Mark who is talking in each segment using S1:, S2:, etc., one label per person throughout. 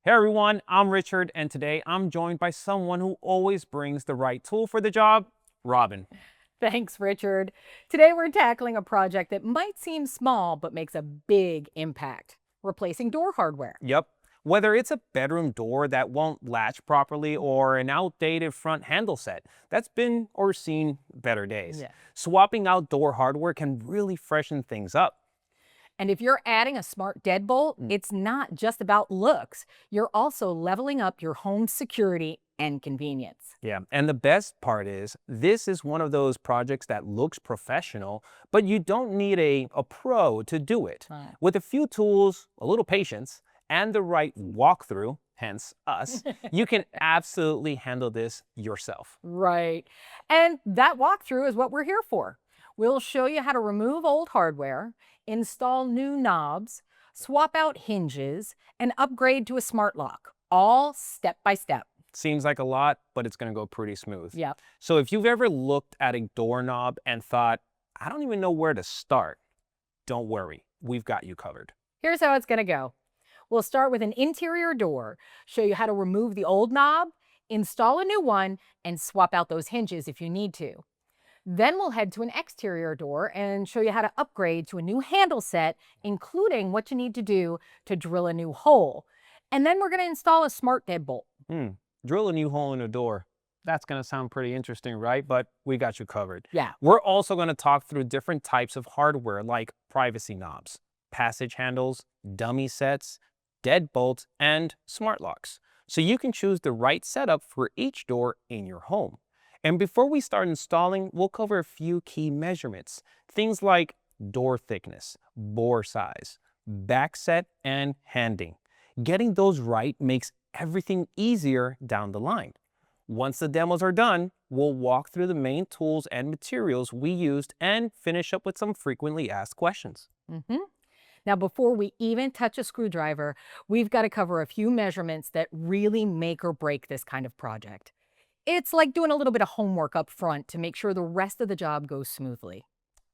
S1: Hey everyone, I'm Richard, and today I'm joined by someone who always brings the right tool for the job, Robin.
S2: Thanks, Richard. Today we're tackling a project that might seem small but makes a big impact replacing door hardware.
S1: Yep. Whether it's a bedroom door that won't latch properly or an outdated front handle set that's been or seen better days,
S2: Yeah.
S1: swapping out door hardware can really freshen things up.
S2: And if you're adding a smart deadbolt,
S1: Mm.
S2: it's not just about looks. You're also leveling up your home's security and convenience.
S1: Yeah, and the best part is this is one of those projects that looks professional, but you don't need a pro to do it.
S2: Right.
S1: With a few tools, a little patience, and the right walkthrough, hence us, you can absolutely handle this yourself.
S2: Right. And that walkthrough is what we're here for. We'll show you how to remove old hardware, install new knobs, swap out hinges, and upgrade to a smart lock, all step by step.
S1: Seems like a lot, but it's going to go pretty smooth.
S2: Yep.
S1: So if you've ever looked at a doorknob and thought, I don't even know where to start, don't worry, we've got you covered.
S2: Here's how it's going to go. We'll start with an interior door, show you how to remove the old knob, install a new one, and swap out those hinges if you need to. Then we'll head to an exterior door and show you how to upgrade to a new handle set, including what you need to do to drill a new hole. And then we're going to install a smart deadbolt.
S1: Hmm. Drill a new hole in a door. That's going to sound pretty interesting, right? But we got you covered.
S2: Yeah.
S1: We're also going to talk through different types of hardware like privacy knobs, passage handles, dummy sets, deadbolts, and smart locks. So you can choose the right setup for each door in your home. And before we start installing, we'll cover a few key measurements. Things like door thickness, bore size, back set, and handing. Getting those right makes everything easier down the line. Once the demos are done, we'll walk through the main tools and materials we used and finish up with some frequently asked questions.
S2: Mhm. Now, before we even touch a screwdriver, we've got to cover a few measurements that really make or break this kind of project. It's like doing a little bit of homework up front to make sure the rest of the job goes smoothly.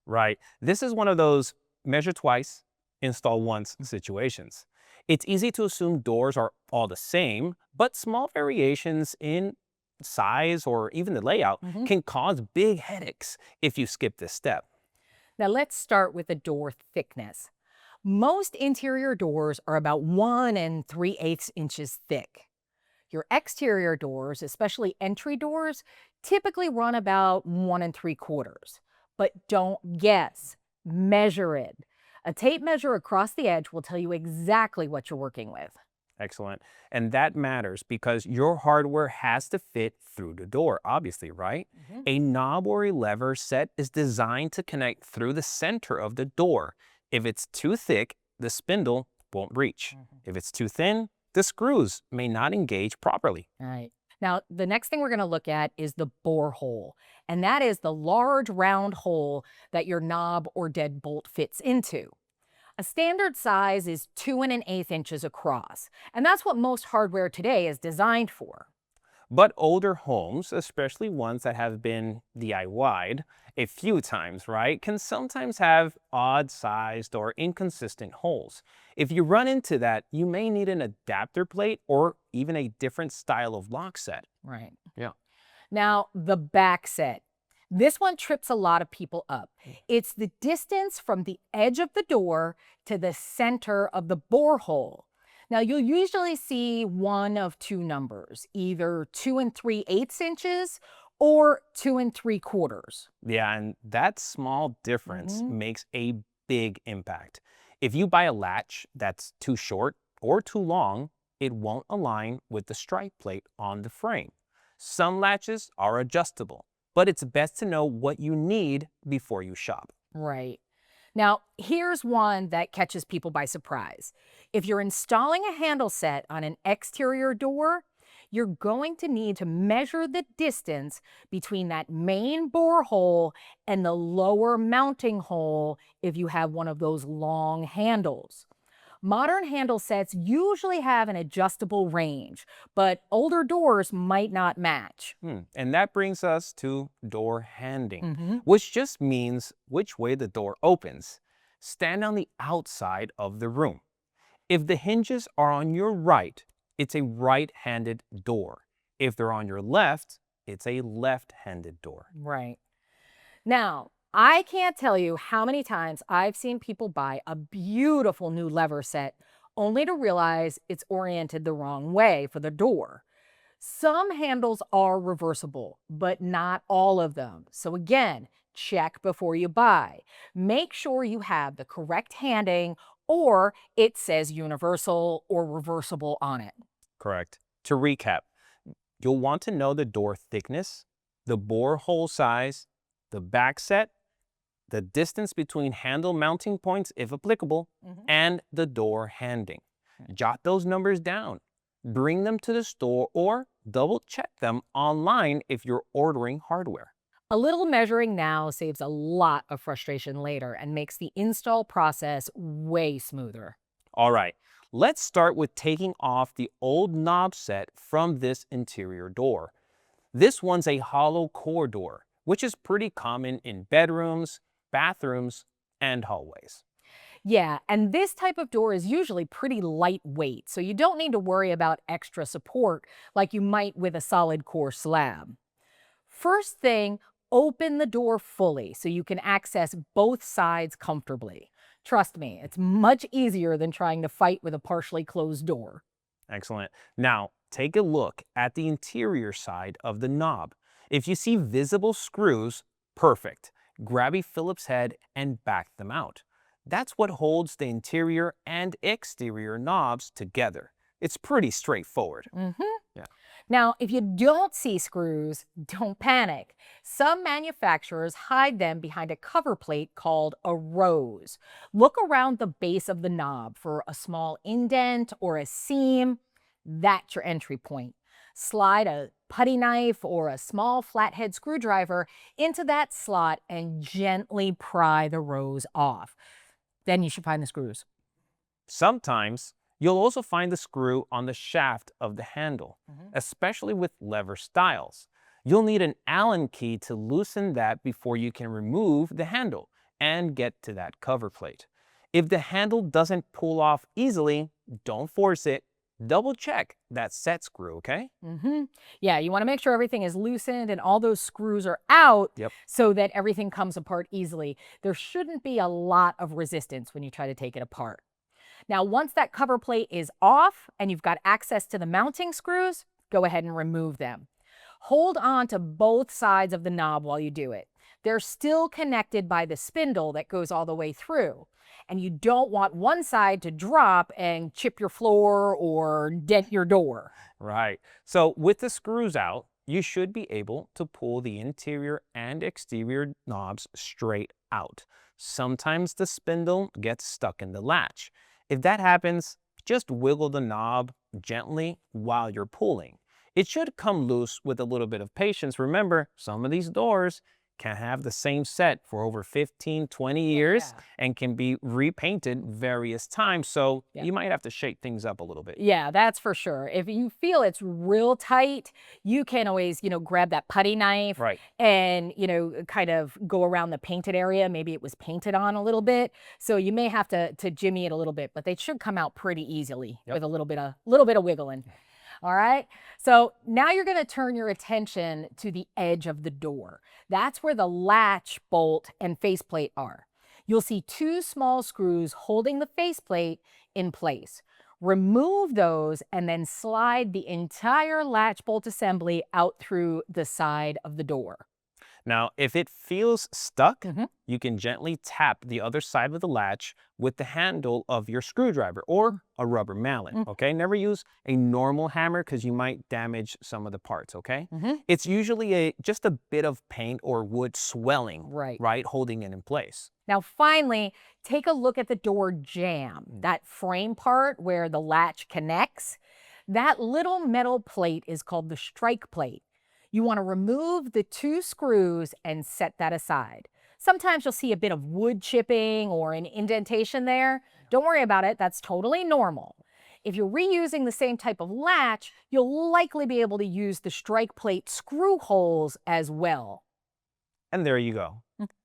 S1: Right. This is one of those measure twice, install once situations. It's easy to assume doors are all the same, but small variations in size or even the layout
S2: Mhm.
S1: can cause big headaches if you skip this step.
S2: Now, let's start with the door thickness. Most interior doors are about 1 3/8 inches thick. Your exterior doors, especially entry doors, typically run about 1 3/4. But don't guess, measure it. A tape measure across the edge will tell you exactly what you're working with.
S1: Excellent. And that matters because your hardware has to fit through the door, obviously, right?
S2: Mhm.
S1: A knob or a lever set is designed to connect through the center of the door. If it's too thick, the spindle won't reach.
S2: Mhm.
S1: If it's too thin, the screws may not engage properly.
S2: Right. Now, the next thing we're going to look at is the bore hole, and that is the large round hole that your knob or deadbolt fits into. A standard size is 2 1/8 inches across, and that's what most hardware today is designed for.
S1: But older homes, especially ones that have been DIY'd a few times, right, can sometimes have odd sized or inconsistent holes. If you run into that, you may need an adapter plate or even a different style of lock set.
S2: Right.
S1: Yeah.
S2: Now, the back set. This one trips a lot of people up. It's the distance from the edge of the door to the center of the bore hole. Now, you'll usually see one of two numbers, either 2 3/8 inches or 2 3/4.
S1: Yeah, and that small difference
S2: Mhm.
S1: makes a big impact. If you buy a latch that's too short or too long, it won't align with the strike plate on the frame. Some latches are adjustable, but it's best to know what you need before you shop.
S2: Right. Now, here's one that catches people by surprise. If you're installing a handle set on an exterior door, you're going to need to measure the distance between that main bore hole and the lower mounting hole if you have one of those long handles. Modern handle sets usually have an adjustable range, but older doors might not match.
S1: And that brings us to door handing,
S2: Mhm.
S1: which just means which way the door opens. Stand on the outside of the room. If the hinges are on your right, it's a right-handed door. If they're on your left, it's a left-handed door.
S2: Right. Now, I can't tell you how many times I've seen people buy a beautiful new lever set only to realize it's oriented the wrong way for the door. Some handles are reversible, but not all of them. So again, check before you buy. Make sure you have the correct handing or it says universal or reversible on it.
S1: Correct. To recap, you'll want to know the door thickness, the bore hole size, the back set, the distance between handle mounting points, if applicable, and the door handing. Jot those numbers down. Bring them to the store or double check them online if you're ordering hardware.
S2: A little measuring now saves a lot of frustration later and makes the install process way smoother.
S1: All right, let's start with taking off the old knob set from this interior door. This one's a hollow core door, which is pretty common in bedrooms, bathrooms, and hallways.
S2: Yeah, and this type of door is usually pretty lightweight, so you don't need to worry about extra support like you might with a solid core slab. First thing, open the door fully so you can access both sides comfortably. Trust me, it's much easier than trying to fight with a partially closed door.
S1: Excellent. Now, take a look at the interior side of the knob. If you see visible screws, perfect. Grab a Phillips head and back them out. That's what holds the interior and exterior knobs together. It's pretty straightforward. Yeah.
S2: Now, if you don't see screws, don't panic. Some manufacturers hide them behind a cover plate called a rose. Look around the base of the knob for a small indent or a seam. That's your entry point. Slide a putty knife or a small flathead screwdriver into that slot and gently pry the rose off. Then you should find the screws.
S1: Sometimes you'll also find the screw on the shaft of the handle, especially with lever styles. You'll need an Allen key to loosen that before you can remove the handle and get to that cover plate. If the handle doesn't pull off easily, don't force it. Double check that set screw, okay?
S2: Yeah, you want to make sure everything is loosened and all those screws are out
S1: Yep.
S2: so that everything comes apart easily. There shouldn't be a lot of resistance when you try to take it apart. Now, once that cover plate is off and you've got access to the mounting screws, go ahead and remove them. Hold on to both sides of the knob while you do it. They're still connected by the spindle that goes all the way through. And you don't want one side to drop and chip your floor or dent your door.
S1: Right. So with the screws out, you should be able to pull the interior and exterior knobs straight out. Sometimes the spindle gets stuck in the latch. If that happens, just wiggle the knob gently while you're pulling. It should come loose with a little bit of patience. Remember, some of these doors can have the same set for over 15, 20 years and can be repainted various times. So you might have to shake things up a little bit.
S2: Yeah, that's for sure. If you feel it's real tight, you can always, grab that putty knife and, kind of go around the painted area. Maybe it was painted on a little bit. So you may have to jimmy it a little bit, but they should come out pretty easily with a little bit of wiggling. All right, so now you're going to turn your attention to the edge of the door. That's where the latch, bolt, and faceplate are. You'll see two small screws holding the faceplate in place. Remove those and then slide the entire latch bolt assembly out through the side of the door.
S1: Now, if it feels stuck, you can gently tap the other side of the latch with the handle of your screwdriver or a rubber mallet, okay? Never use a normal hammer because you might damage some of the parts, okay? It's usually just a bit of paint or wood swelling, right, holding it in place.
S2: Now, finally, take a look at the door jamb, that frame part where the latch connects. That little metal plate is called the strike plate. You want to remove the two screws and set that aside. Sometimes you'll see a bit of wood chipping or an indentation there. Don't worry about it. That's totally normal. If you're reusing the same type of latch, you'll likely be able to use the strike plate screw holes as well.
S1: And there you go.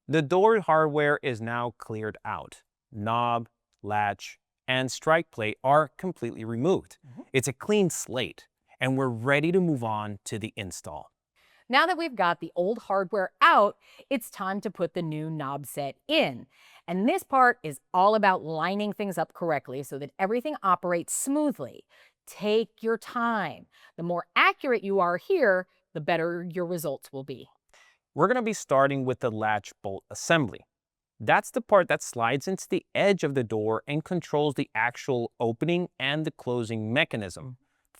S1: The door hardware is now cleared out. Knob, latch, and strike plate are completely removed. It's a clean slate, and we're ready to move on to the install.
S2: Now that we've got the old hardware out, it's time to put the new knob set in. And this part is all about lining things up correctly so that everything operates smoothly. Take your time. The more accurate you are here, the better your results will be.
S1: We're going to be starting with the latch bolt assembly. That's the part that slides into the edge of the door and controls the actual opening and the closing mechanism.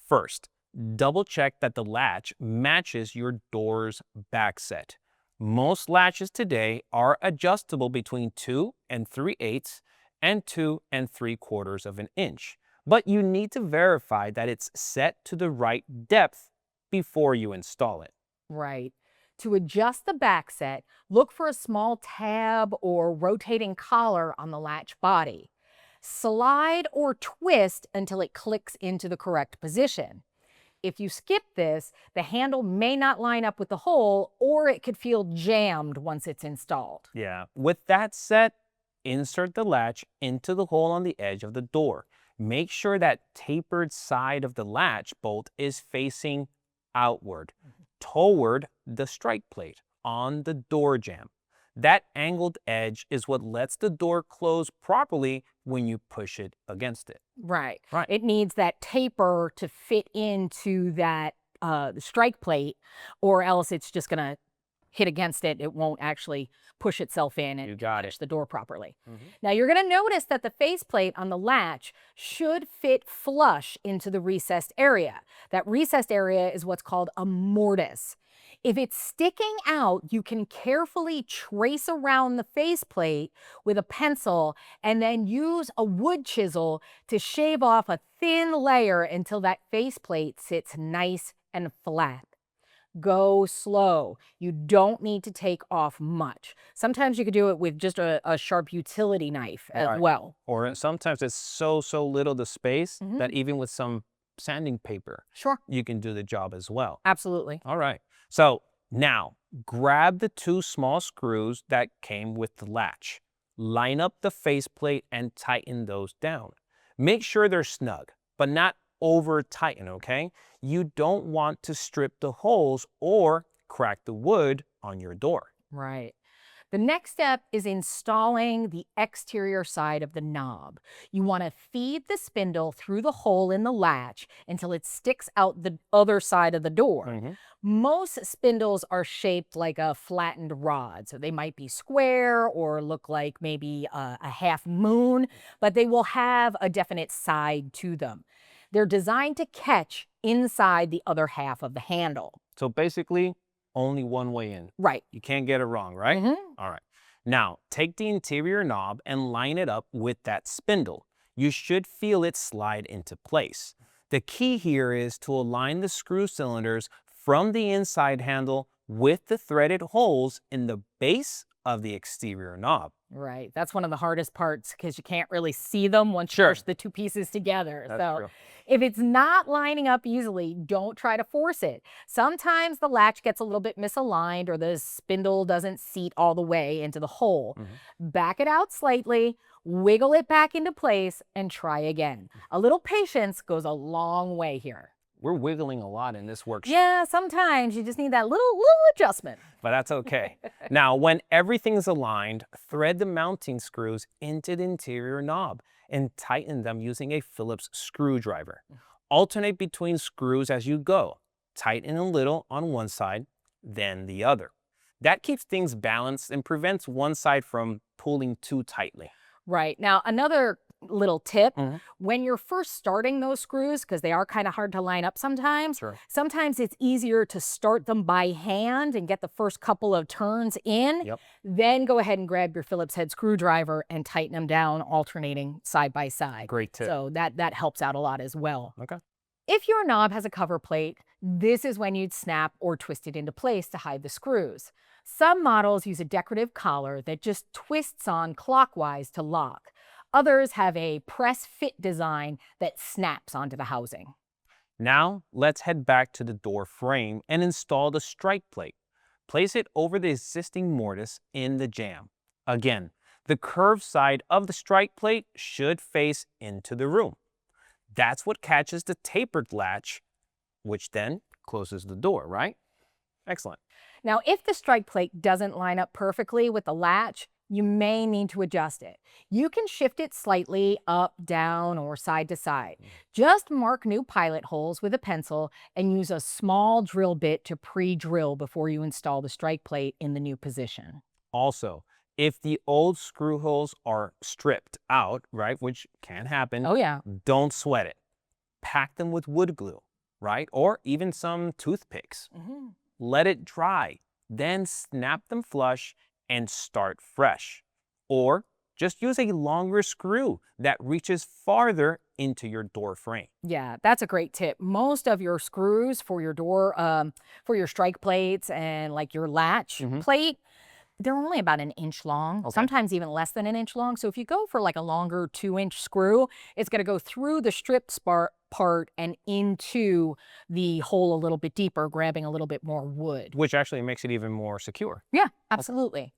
S1: First, double check that the latch matches your door's back set. Most latches today are adjustable between 2 3/8 and 2 3/4 of an inch, but you need to verify that it's set to the right depth before you install it.
S2: Right. To adjust the back set, look for a small tab or rotating collar on the latch body. Slide or twist until it clicks into the correct position. If you skip this, the handle may not line up with the hole, or it could feel jammed once it's installed.
S1: Yeah. With that set, insert the latch into the hole on the edge of the door. Make sure that tapered side of the latch bolt is facing outward, toward the strike plate on the door jamb. That angled edge is what lets the door close properly when you push it against it.
S2: Right.
S1: Right.
S2: It needs that taper to fit into that strike plate, or else it's just going to hit against it. It won't actually push itself in
S1: You
S2: and
S1: got
S2: push
S1: it.
S2: the door properly.
S1: Mhm.
S2: Now you're going to notice that the faceplate on the latch should fit flush into the recessed area. That recessed area is what's called a mortise. If it's sticking out, you can carefully trace around the faceplate with a pencil and then use a wood chisel to shave off a thin layer until that faceplate sits nice and flat. Go slow. You don't need to take off much. Sometimes you could do it with just a sharp utility knife as
S1: Right.
S2: well.
S1: Or sometimes it's so little the space
S2: Mhm.
S1: that even with some sanding paper,
S2: Sure.
S1: you can do the job as well.
S2: Absolutely.
S1: All right. So now grab the 2 small screws that came with the latch. Line up the faceplate and tighten those down. Make sure they're snug, but not over tighten, okay? You don't want to strip the holes or crack the wood on your door.
S2: Right. The next step is installing the exterior side of the knob. You want to feed the spindle through the hole in the latch until it sticks out the other side of the door.
S1: Mhm.
S2: Most spindles are shaped like a flattened rod, so they might be square or look like maybe a half moon, but they will have a definite side to them. They're designed to catch inside the other half of the handle.
S1: So basically, only one way in.
S2: Right.
S1: You can't get it wrong, right?
S2: Mhm.
S1: All right. Now, take the interior knob and line it up with that spindle. You should feel it slide into place. The key here is to align the screw cylinders from the inside handle with the threaded holes in the base of the exterior knob.
S2: Right. That's one of the hardest parts because you can't really see them once you
S1: Sure.
S2: push the two pieces together.
S1: That's
S2: So
S1: true.
S2: if it's not lining up easily, don't try to force it. Sometimes the latch gets a little bit misaligned or the spindle doesn't seat all the way into the hole. Back it out slightly, wiggle it back into place, and try again. A little patience goes a long way here.
S1: We're wiggling a lot in this workshop.
S2: Yeah, sometimes you just need that little adjustment.
S1: But that's okay. Now, when everything's aligned, thread the mounting screws into the interior knob and tighten them using a Phillips screwdriver. Alternate between screws as you go. Tighten a little on one side, then the other. That keeps things balanced and prevents one side from pulling too tightly.
S2: Right. Now, another little tip,
S1: Mhm.
S2: when you're first starting those screws, because they are kind of hard to line up sometimes,
S1: Sure.
S2: sometimes it's easier to start them by hand and get the first couple of turns in.
S1: Yep.
S2: Then go ahead and grab your Phillips head screwdriver and tighten them down, alternating side by side.
S1: Great tip.
S2: So that helps out a lot as well.
S1: Okay.
S2: If your knob has a cover plate, this is when you'd snap or twist it into place to hide the screws. Some models use a decorative collar that just twists on clockwise to lock. Others have a press fit design that snaps onto the housing.
S1: Now, let's head back to the door frame and install the strike plate. Place it over the existing mortise in the jamb. Again, The curved side of the strike plate should face into the room. That's what catches the tapered latch, which then closes the door, right? Excellent.
S2: Now, if the strike plate doesn't line up perfectly with the latch, you may need to adjust it. You can shift it slightly up, down, or side to side. Just mark new pilot holes with a pencil and use a small drill bit to pre-drill before you install the strike plate in the new position.
S1: Also, if the old screw holes are stripped out, right, which can happen,
S2: Oh, yeah.
S1: don't sweat it. Pack them with wood glue, right, or even some toothpicks. Let it dry, then snap them flush and start fresh. Or just use a longer screw that reaches farther into your door frame.
S2: Yeah, that's a great tip. Most of your screws for your door, for your strike plates and like your latch plate, they're only about an inch long, sometimes even less than an inch long. So if you go for like a longer 2-inch screw, it's going to go through the stripped part and into the hole a little bit deeper, grabbing a little bit more wood.
S1: Which actually makes it even more secure.
S2: Yeah, absolutely.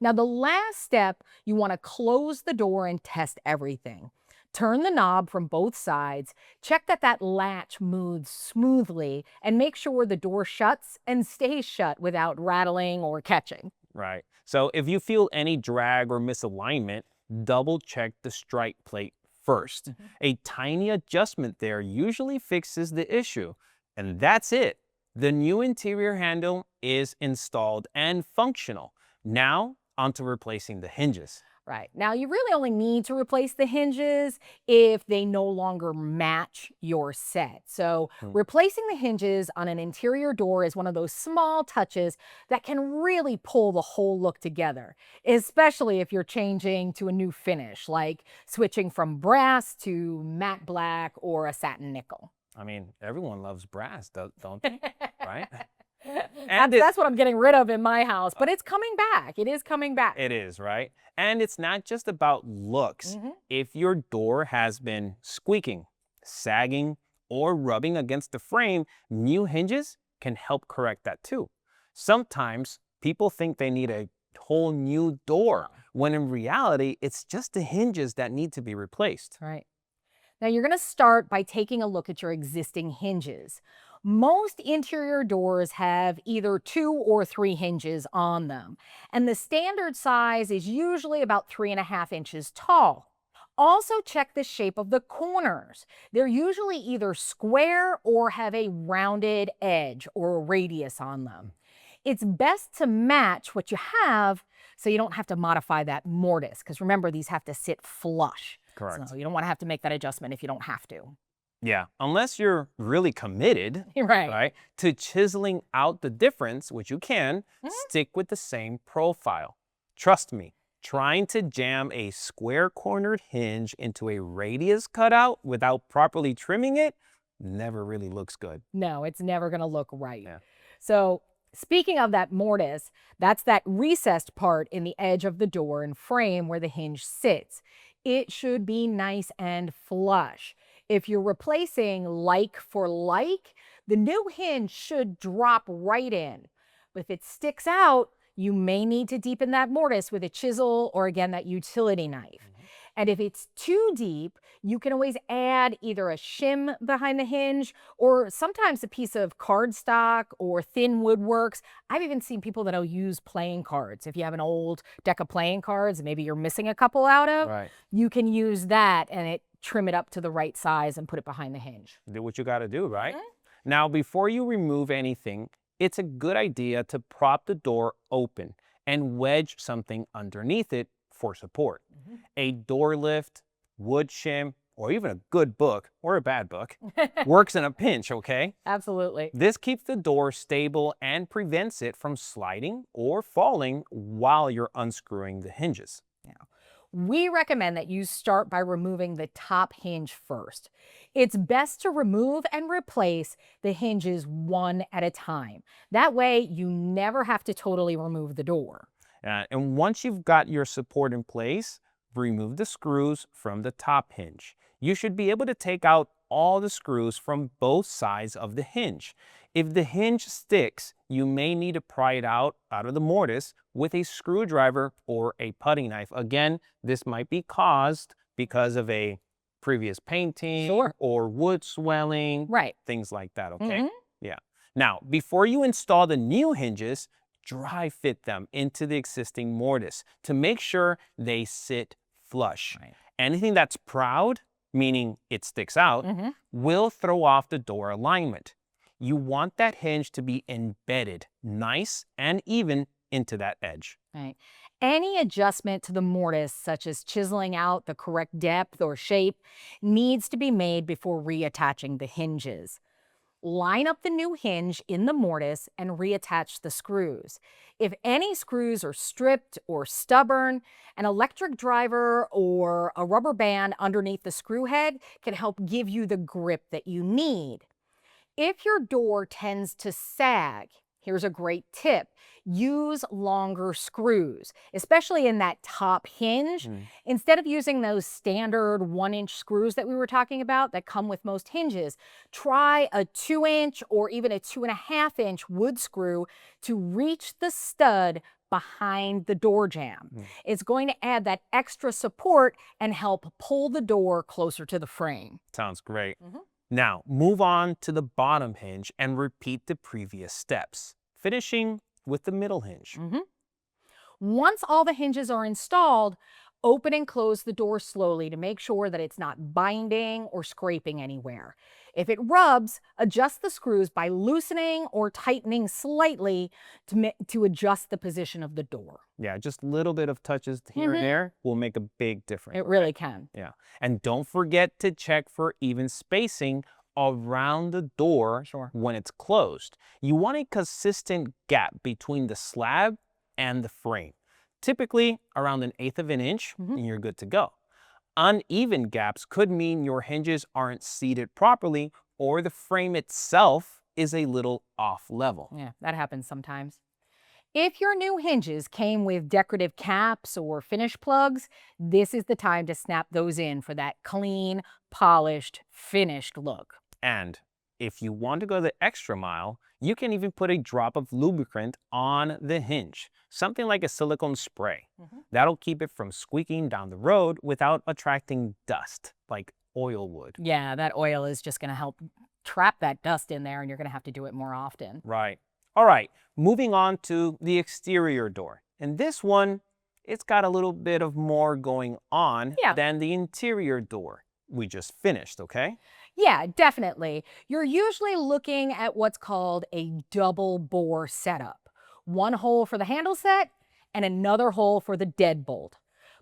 S2: Now, the last step, you want to close the door and test everything. Turn the knob from both sides, check that that latch moves smoothly, and make sure the door shuts and stays shut without rattling or catching.
S1: Right. So if you feel any drag or misalignment, double check the strike plate first. A tiny adjustment there usually fixes the issue. And that's it. The new interior handle is installed and functional. Now, onto replacing the hinges.
S2: Right. Now, you really only need to replace the hinges if they no longer match your set. So replacing the hinges on an interior door is one of those small touches that can really pull the whole look together, especially if you're changing to a new finish, like switching from brass to matte black or a satin nickel.
S1: I mean, everyone loves brass, don't they? Right?
S2: That's what I'm getting rid of in my house, but it's coming back. It is coming back.
S1: It is, right? And it's not just about looks. If your door has been squeaking, sagging, or rubbing against the frame, new hinges can help correct that too. Sometimes people think they need a whole new door, when in reality, it's just the hinges that need to be replaced.
S2: Right. Now, you're going to start by taking a look at your existing hinges. Most interior doors have either 2 or 3 hinges on them, and the standard size is usually about 3.5 inches tall. Also check the shape of the corners. They're usually either square or have a rounded edge or a radius on them. It's best to match what you have so you don't have to modify that mortise, because remember, these have to sit flush.
S1: Correct.
S2: So you don't want to have to make that adjustment if you don't have to.
S1: Yeah, unless you're really committed, right, to chiseling out the difference, which you can, stick with the same profile. Trust me, trying to jam a square-cornered hinge into a radius cutout without properly trimming it never really looks good.
S2: No, it's never going to look right.
S1: Yeah.
S2: So speaking of that mortise, that's that recessed part in the edge of the door and frame where the hinge sits. It should be nice and flush. If you're replacing like for like, the new hinge should drop right in. But if it sticks out, you may need to deepen that mortise with a chisel or, again, that utility knife. And if it's too deep, you can always add either a shim behind the hinge or sometimes a piece of cardstock or thin woodworks. I've even seen people that'll use playing cards. If you have an old deck of playing cards, maybe you're missing a couple out of, you can use that and trim it up to the right size and put it behind the hinge.
S1: Do what you got to do, right? Now, before you remove anything, it's a good idea to prop the door open and wedge something underneath it for support. A door lift, wood shim, or even a good book or a bad book works in a pinch, okay?
S2: Absolutely.
S1: This keeps the door stable and prevents it from sliding or falling while you're unscrewing the hinges.
S2: We recommend that you start by removing the top hinge first. It's best to remove and replace the hinges one at a time. That way, you never have to totally remove the door.
S1: And once you've got your support in place, remove the screws from the top hinge. You should be able to take out all the screws from both sides of the hinge. If the hinge sticks, you may need to pry it out of the mortise with a screwdriver or a putty knife. Again, this might be caused because of a previous painting
S2: Sure.
S1: or wood swelling,
S2: Right.
S1: things like that, okay?
S2: Hmm.
S1: Yeah. Now, before you install the new hinges, dry fit them into the existing mortise to make sure they sit flush.
S2: Right.
S1: Anything that's proud, meaning it sticks out,
S2: Hmm.
S1: will throw off the door alignment. You want that hinge to be embedded nice and even into that edge.
S2: Right. Any adjustment to the mortise, such as chiseling out the correct depth or shape, needs to be made before reattaching the hinges. Line up the new hinge in the mortise and reattach the screws. If any screws are stripped or stubborn, an electric driver or a rubber band underneath the screw head can help give you the grip that you need. If your door tends to sag, here's a great tip. Use longer screws, especially in that top hinge.
S1: Mm.
S2: Instead of using those standard 1-inch screws that we were talking about that come with most hinges, try a 2-inch or even a 2.5-inch wood screw to reach the stud behind the door jamb.
S1: Mm.
S2: It's going to add that extra support and help pull the door closer to the frame.
S1: Sounds great.
S2: Mhm.
S1: Now, move on to the bottom hinge and repeat the previous steps, finishing with the middle hinge.
S2: Mhm. Once all the hinges are installed, open and close the door slowly to make sure that it's not binding or scraping anywhere. If it rubs, adjust the screws by loosening or tightening slightly to adjust the position of the door.
S1: Yeah, just a little bit of touches here
S2: Mhm.
S1: and there will make a big difference.
S2: It really can.
S1: Yeah. And don't forget to check for even spacing around the door
S2: Sure.
S1: when it's closed. You want a consistent gap between the slab and the frame. Typically around 1/8 of an inch,
S2: Mhm.
S1: and you're good to go. Uneven gaps could mean your hinges aren't seated properly or the frame itself is a little off level.
S2: Yeah, that happens sometimes. If your new hinges came with decorative caps or finish plugs, this is the time to snap those in for that clean, polished, finished look.
S1: And if you want to go the extra mile, you can even put a drop of lubricant on the hinge, something like a silicone spray.
S2: Mhm.
S1: That'll keep it from squeaking down the road without attracting dust like oil would.
S2: Yeah, that oil is just going to help trap that dust in there, and you're going to have to do it more often.
S1: Right. All right, moving on to the exterior door. And this one, it's got a little bit of more going on
S2: Yeah.
S1: than the interior door we just finished, okay?
S2: Yeah, definitely. You're usually looking at what's called a double bore setup. One hole for the handle set and another hole for the deadbolt.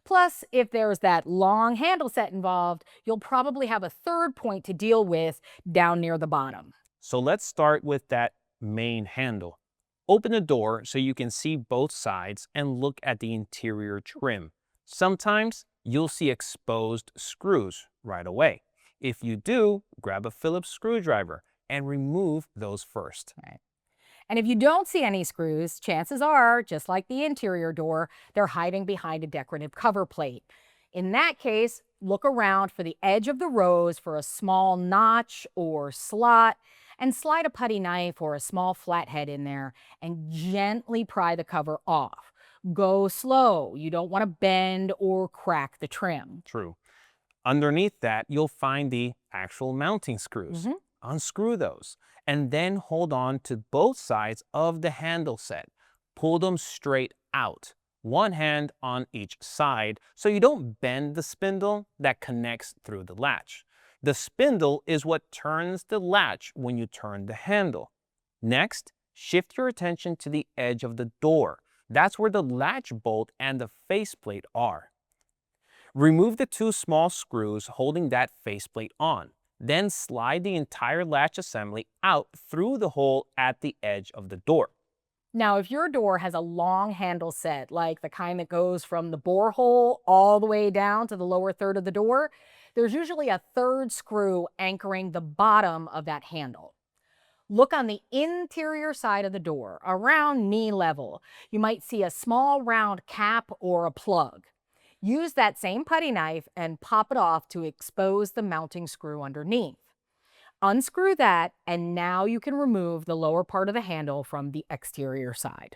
S2: Plus, if there's that long handle set involved, you'll probably have a third point to deal with down near the bottom.
S1: So let's start with that main handle. Open the door so you can see both sides and look at the interior trim. Sometimes you'll see exposed screws right away. If you do, grab a Phillips screwdriver and remove those first.
S2: Right. And if you don't see any screws, chances are, just like the interior door, they're hiding behind a decorative cover plate. In that case, look around for the edge of the rose for a small notch or slot and slide a putty knife or a small flathead in there and gently pry the cover off. Go slow. You don't want to bend or crack the trim.
S1: True. Underneath that, you'll find the actual mounting screws.
S2: Mhm.
S1: Unscrew those and then hold on to both sides of the handle set. Pull them straight out, one hand on each side, so you don't bend the spindle that connects through the latch. The spindle is what turns the latch when you turn the handle. Next, shift your attention to the edge of the door. That's where the latch bolt and the faceplate are. Remove the two small screws holding that faceplate on. Then slide the entire latch assembly out through the hole at the edge of the door.
S2: Now, if your door has a long handle set, like the kind that goes from the bore hole all the way down to the lower third of the door, there's usually a third screw anchoring the bottom of that handle. Look on the interior side of the door, around knee level. You might see a small round cap or a plug. Use that same putty knife and pop it off to expose the mounting screw underneath. Unscrew that, and now you can remove the lower part of the handle from the exterior side.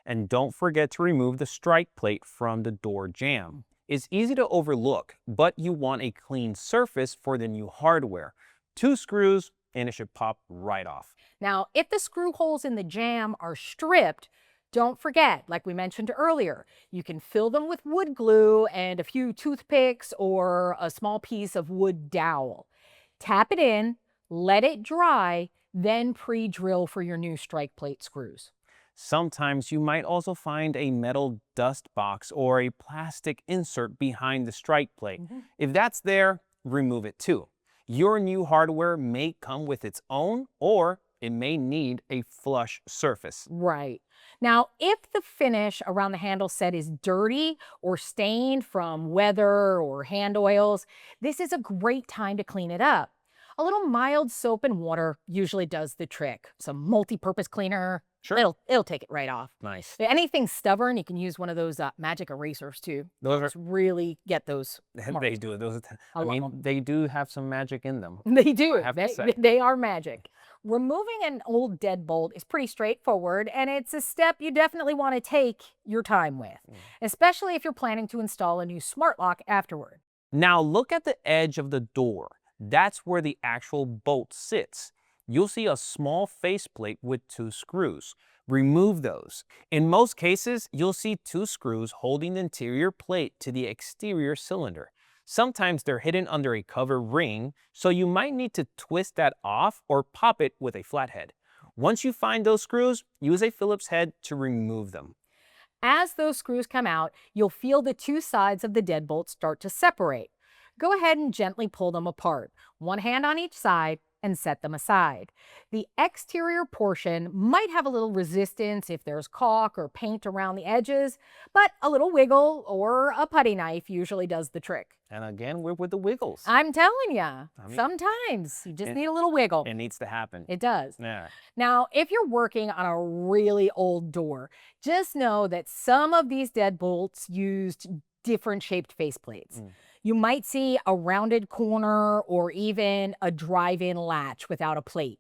S1: And don't forget to remove the strike plate from the door jamb. It's easy to overlook, but you want a clean surface for the new hardware. 2 screws and it should pop right off.
S2: Now, if the screw holes in the jamb are stripped, don't forget, like we mentioned earlier, you can fill them with wood glue and a few toothpicks or a small piece of wood dowel. Tap it in, let it dry, then pre-drill for your new strike plate screws.
S1: Sometimes you might also find a metal dust box or a plastic insert behind the strike plate. If that's there, remove it too. Your new hardware may come with its own, or it may need a flush surface.
S2: Right. Now, if the finish around the handle set is dirty or stained from weather or hand oils, this is a great time to clean it up. A little mild soap and water usually does the trick. Some multi-purpose cleaner,
S1: Sure.
S2: it'll take it right off.
S1: Nice.
S2: Anything stubborn, you can use one of those magic erasers too.
S1: Those
S2: Just really get those
S1: they
S2: marks.
S1: do. Those,
S2: I
S1: I
S2: love
S1: mean,
S2: 'em.
S1: they do have some magic in them.
S2: They do.
S1: I have to say.
S2: They are magic. Removing an old deadbolt is pretty straightforward, and it's a step you definitely want to take your time with, especially if you're planning to install a new smart lock afterward.
S1: Now look at the edge of the door. That's where the actual bolt sits. You'll see a small faceplate with 2 screws. Remove those. In most cases, you'll see 2 screws holding the interior plate to the exterior cylinder. Sometimes they're hidden under a cover ring, so you might need to twist that off or pop it with a flathead. Once you find those screws, use a Phillips head to remove them.
S2: As those screws come out, you'll feel the 2 sides of the deadbolt start to separate. Go ahead and gently pull them apart, one hand on each side, and set them aside. The exterior portion might have a little resistance if there's caulk or paint around the edges, but a little wiggle or a putty knife usually does the trick.
S1: And again, we're with the wiggles.
S2: I'm telling you,
S1: mean,
S2: sometimes you just need a little wiggle.
S1: It needs to happen.
S2: It does.
S1: Yeah.
S2: Now, if you're working on a really old door, just know that some of these deadbolts used different shaped faceplates. You might see a rounded corner or even a drive-in latch without a plate.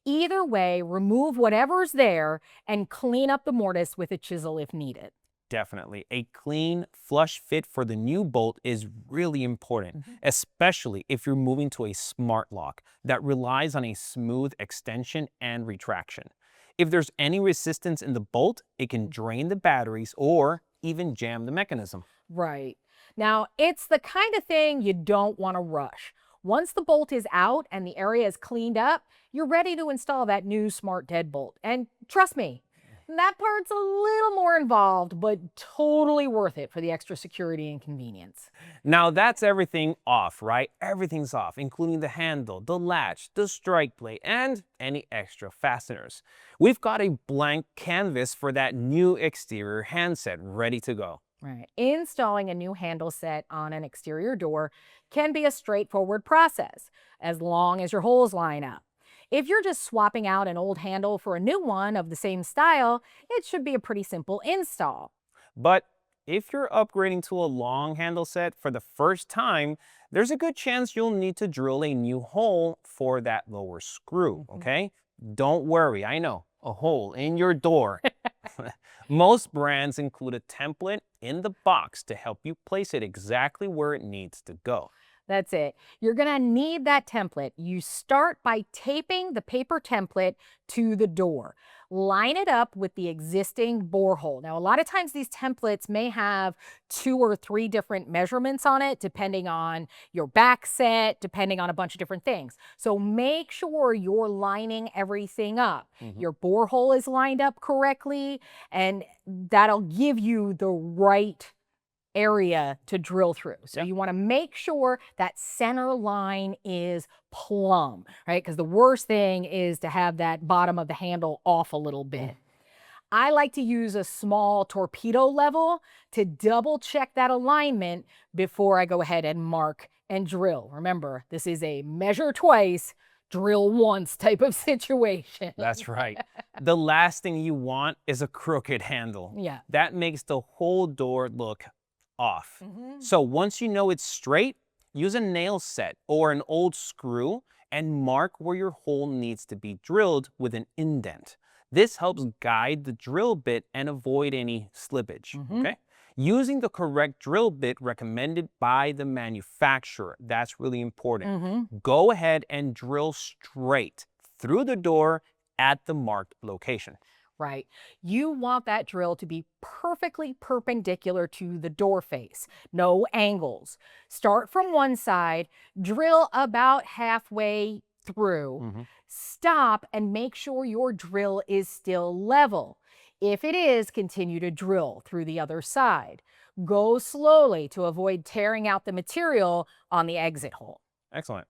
S2: Either way, remove whatever's there and clean up the mortise with a chisel if needed.
S1: Definitely. A clean, flush fit for the new bolt is really important, especially if you're moving to a smart lock that relies on a smooth extension and retraction. If there's any resistance in the bolt, it can drain the batteries or even jam the mechanism.
S2: Right. Now, it's the kind of thing you don't want to rush. Once the bolt is out and the area is cleaned up, you're ready to install that new smart deadbolt. And trust me, that part's a little more involved, but totally worth it for the extra security and convenience.
S1: Now that's everything off, right? Everything's off, including the handle, the latch, the strike plate, and any extra fasteners. We've got a blank canvas for that new exterior handset ready to go.
S2: Right. Installing a new handle set on an exterior door can be a straightforward process, as long as your holes line up. If you're just swapping out an old handle for a new one of the same style, it should be a pretty simple install.
S1: But if you're upgrading to a long handle set for the first time, there's a good chance you'll need to drill a new hole for that lower screw, okay? Don't worry, I know, a hole in your door. Most brands include a template in the box to help you place it exactly where it needs to go.
S2: That's it. You're going to need that template. You start by taping the paper template to the door. Line it up with the existing bore hole. Now, a lot of times these templates may have 2 or 3 different measurements on it, depending on your back set, depending on a bunch of different things. So make sure you're lining everything up. Your bore hole is lined up correctly, and that'll give you the right area to drill through. So you want to make sure that center line is plumb, right? Because the worst thing is to have that bottom of the handle off a little bit. I like to use a small torpedo level to double check that alignment before I go ahead and mark and drill. Remember, this is a measure twice, drill once type of situation.
S1: That's right. The last thing you want is a crooked handle.
S2: Yeah.
S1: That makes the whole door look off. So once you know it's straight, use a nail set or an old screw and mark where your hole needs to be drilled with an indent. This helps guide the drill bit and avoid any slippage, okay? Using the correct drill bit recommended by the manufacturer, that's really important. Go ahead and drill straight through the door at the marked location.
S2: Right. You want that drill to be perfectly perpendicular to the door face, no angles. Start from one side, drill about halfway through, stop and make sure your drill is still level. If it is, continue to drill through the other side. Go slowly to avoid tearing out the material on the exit hole.
S1: Excellent.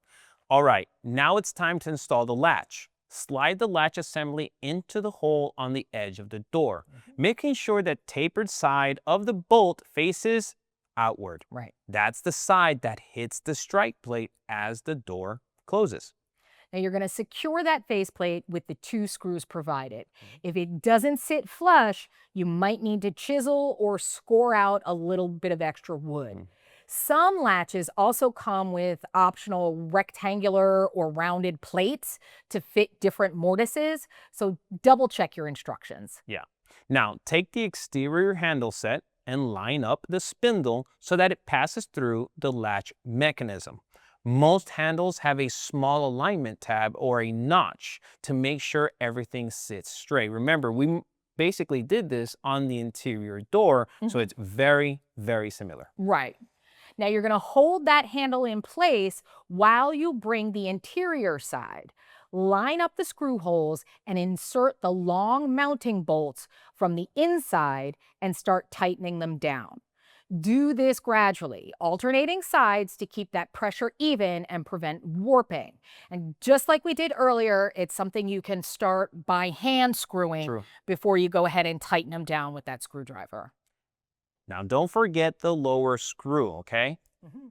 S1: All right, now it's time to install the latch. Slide the latch assembly into the hole on the edge of the door, making sure that tapered side of the bolt faces outward.
S2: Right.
S1: That's the side that hits the strike plate as the door closes.
S2: Now you're going to secure that faceplate with the 2 screws provided. If it doesn't sit flush, you might need to chisel or score out a little bit of extra wood. Some latches also come with optional rectangular or rounded plates to fit different mortises, so double check your instructions.
S1: Yeah. Now, take the exterior handle set and line up the spindle so that it passes through the latch mechanism. Most handles have a small alignment tab or a notch to make sure everything sits straight. Remember, we basically did this on the interior door, so it's very, very similar.
S2: Right. Now you're going to hold that handle in place while you bring the interior side. Line up the screw holes and insert the long mounting bolts from the inside and start tightening them down. Do this gradually, alternating sides to keep that pressure even and prevent warping. And just like we did earlier, it's something you can start by hand screwing before you go ahead and tighten them down with that screwdriver.
S1: Now, don't forget the lower screw, okay?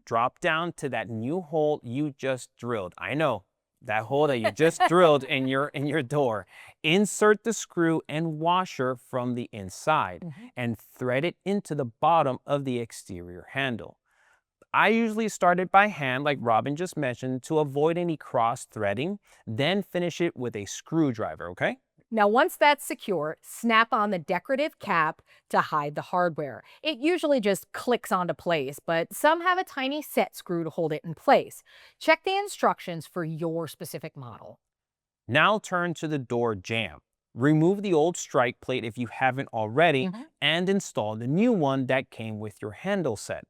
S1: Drop down to that new hole you just drilled. I know, that hole that you just drilled in your door. Insert the screw and washer from the inside and thread it into the bottom of the exterior handle. I usually start it by hand, like Robin just mentioned, to avoid any cross threading, then finish it with a screwdriver, okay?
S2: Now, once that's secure, snap on the decorative cap to hide the hardware. It usually just clicks onto place, but some have a tiny set screw to hold it in place. Check the instructions for your specific model.
S1: Now turn to the door jamb. Remove the old strike plate if you haven't already and install the new one that came with your handle set.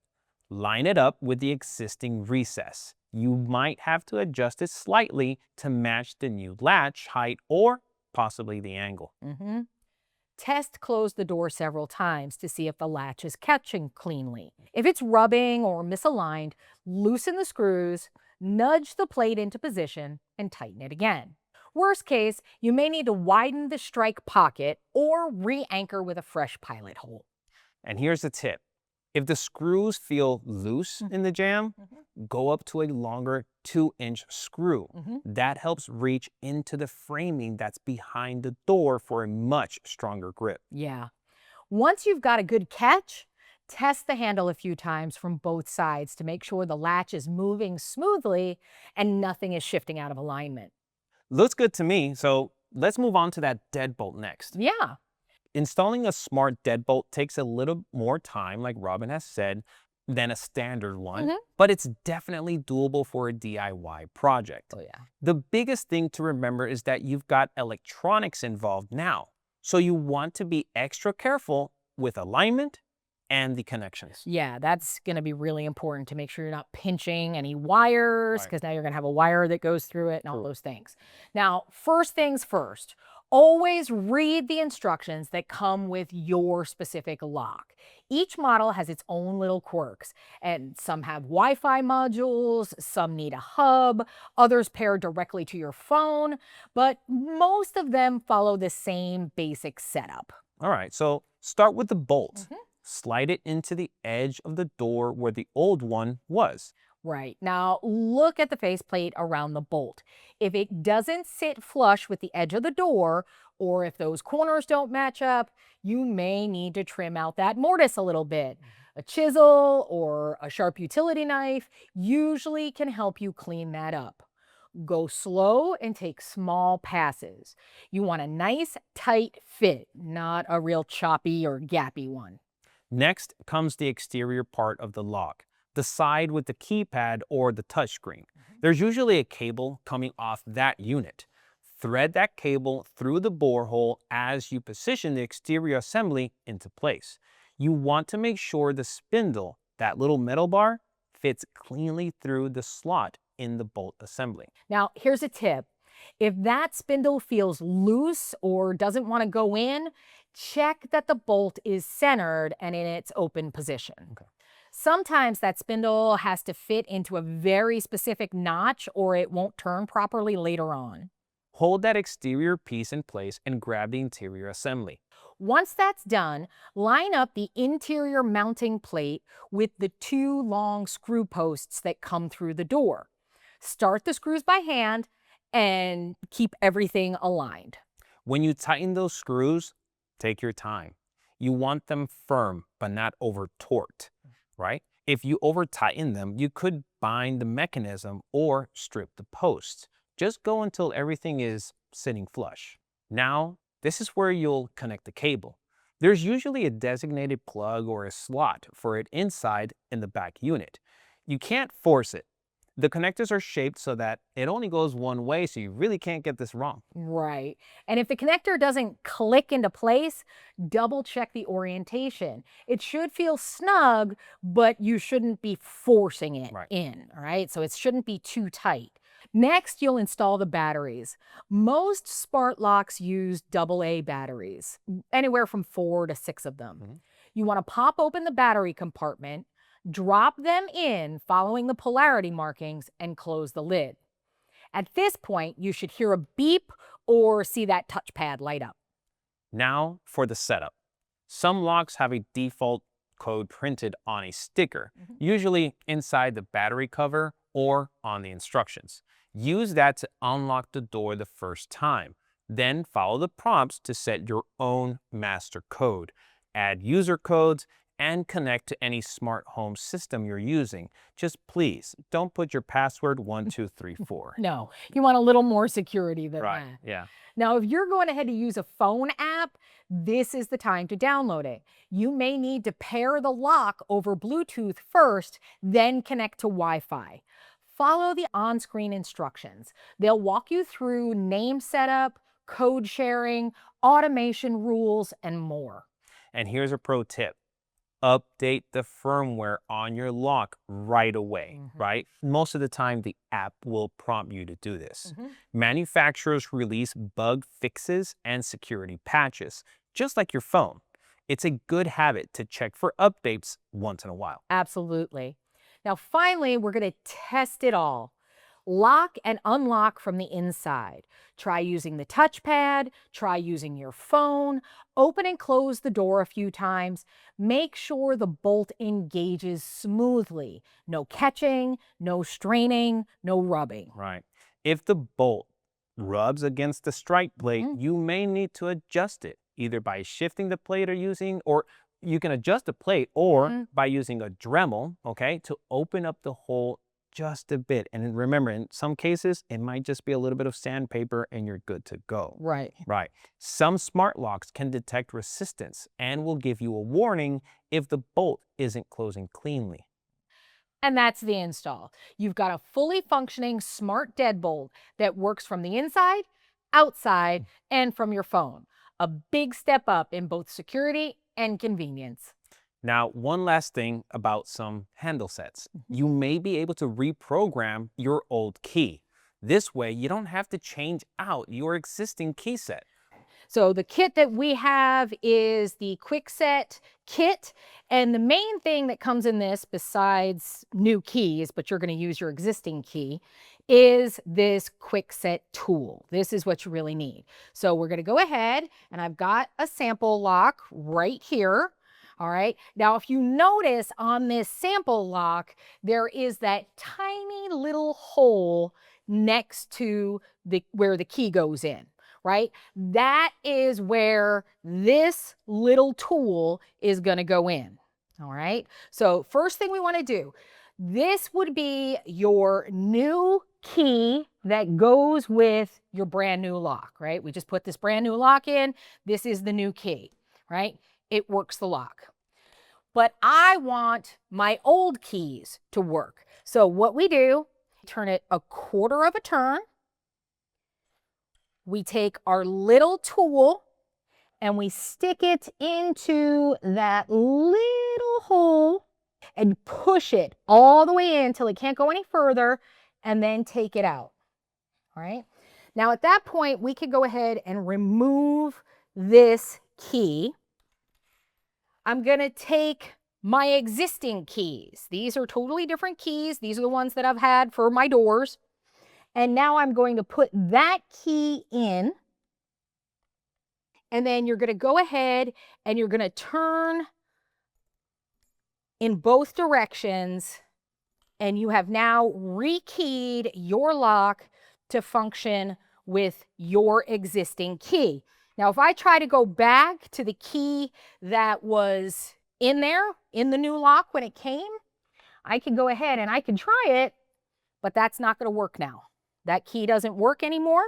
S1: Line it up with the existing recess. You might have to adjust it slightly to match the new latch height or possibly the angle.
S2: Test close the door several times to see if the latch is catching cleanly. If it's rubbing or misaligned, loosen the screws, nudge the plate into position, and tighten it again. Worst case, you may need to widen the strike pocket or re-anchor with a fresh pilot hole.
S1: And here's the tip. If the screws feel loose in the jamb, go up to a longer 2-inch screw. That helps reach into the framing that's behind the door for a much stronger grip.
S2: Yeah. Once you've got a good catch, test the handle a few times from both sides to make sure the latch is moving smoothly and nothing is shifting out of alignment.
S1: Looks good to me, so let's move on to that deadbolt next.
S2: Yeah.
S1: Installing a smart deadbolt takes a little more time, like Robin has said, than a standard one, but it's definitely doable for a DIY project.
S2: Oh, yeah.
S1: The biggest thing to remember is that you've got electronics involved now, so you want to be extra careful with alignment and the connections.
S2: Yeah, that's going to be really important to make sure you're not pinching any wires, because now you're going to have a wire that goes through it and all those things. Now, first things first, always read the instructions that come with your specific lock. Each model has its own little quirks, and some have Wi-Fi modules, some need a hub, others pair directly to your phone, but most of them follow the same basic setup.
S1: All right, so start with the bolt. Slide it into the edge of the door where the old one was.
S2: Right. Now, look at the faceplate around the bolt. If it doesn't sit flush with the edge of the door, or if those corners don't match up, you may need to trim out that mortise a little bit. A chisel or a sharp utility knife usually can help you clean that up. Go slow and take small passes. You want a nice, tight fit, not a real choppy or gappy one.
S1: Next comes the exterior part of the lock, the side with the keypad or the touchscreen. There's usually a cable coming off that unit. Thread that cable through the bore hole as you position the exterior assembly into place. You want to make sure the spindle, that little metal bar, fits cleanly through the slot in the bolt assembly.
S2: Now, here's a tip. If that spindle feels loose or doesn't want to go in, check that the bolt is centered and in its open position.
S1: Okay.
S2: Sometimes that spindle has to fit into a very specific notch or it won't turn properly later on.
S1: Hold that exterior piece in place and grab the interior assembly.
S2: Once that's done, line up the interior mounting plate with the two long screw posts that come through the door. Start the screws by hand and keep everything aligned.
S1: When you tighten those screws, take your time. You want them firm but not over torqued, right? If you over tighten them, you could bind the mechanism or strip the posts. Just go until everything is sitting flush. Now, this is where you'll connect the cable. There's usually a designated plug or a slot for it inside in the back unit. You can't force it. The connectors are shaped so that it only goes one way, so you really can't get this wrong.
S2: Right. And if the connector doesn't click into place, double check the orientation. It should feel snug, but you shouldn't be forcing it in, all right? So it shouldn't be too tight. Next, you'll install the batteries. Most smart locks use AA batteries, anywhere from 4 to 6 of them. You want to pop open the battery compartment, drop them in following the polarity markings, and close the lid. At this point, you should hear a beep or see that touchpad light up.
S1: Now for the setup. Some locks have a default code printed on a sticker, usually inside the battery cover or on the instructions. Use that to unlock the door the first time. Then follow the prompts to set your own master code. Add user codes and connect to any smart home system you're using. Just please don't put your password 1234.
S2: No, you want a little more security than
S1: Right,
S2: that.
S1: yeah.
S2: Now, if you're going ahead to use a phone app, this is the time to download it. You may need to pair the lock over Bluetooth first, then connect to Wi-Fi. Follow the on-screen instructions. They'll walk you through name setup, code sharing, automation rules, and more.
S1: And here's a pro tip. Update the firmware on your lock right away, right? Most of the time, the app will prompt you to do this. Manufacturers release bug fixes and security patches, just like your phone. It's a good habit to check for updates once in a while.
S2: Absolutely. Now, finally, we're going to test it all. Lock and unlock from the inside. Try using the touchpad, try using your phone, open and close the door a few times. Make sure the bolt engages smoothly. No catching, no straining, no rubbing.
S1: Right. If the bolt rubs against the strike plate, you may need to adjust it, either by shifting the plate or you can adjust the plate or by using a Dremel, okay, to open up the hole just a bit. And remember, in some cases, it might just be a little bit of sandpaper and you're good to go.
S2: Right.
S1: Right. Some smart locks can detect resistance and will give you a warning if the bolt isn't closing cleanly.
S2: And that's the install. You've got a fully functioning smart deadbolt that works from the inside, outside, and from your phone. A big step up in both security and convenience.
S1: Now, one last thing about some handle sets. You may be able to reprogram your old key. This way, you don't have to change out your existing key set.
S2: So the kit that we have is the Quick Set kit. And the main thing that comes in this, besides new keys, but you're going to use your existing key, is this Quick Set tool. This is what you really need. So we're going to go ahead, and I've got a sample lock right here. All right. Now, if you notice on this sample lock, there is that tiny little hole next to where the key goes in, right? That is where this little tool is going to go in. All right. So first thing we want to do, this would be your new key that goes with your brand new lock, right? We just put this brand new lock in. This is the new key, right? It works the lock. But I want my old keys to work. So what we do, turn it a quarter of a turn. We take our little tool and we stick it into that little hole and push it all the way in until it can't go any further, and then take it out. All right. Now at that point, we could go ahead and remove this key. I'm going to take my existing keys. These are totally different keys. These are the ones that I've had for my doors. And now I'm going to put that key in. And then you're going to go ahead and you're going to turn in both directions. And you have now rekeyed your lock to function with your existing key. Now, if I try to go back to the key that was in there, in the new lock when it came, I can go ahead and I can try it, but that's not going to work now. That key doesn't work anymore,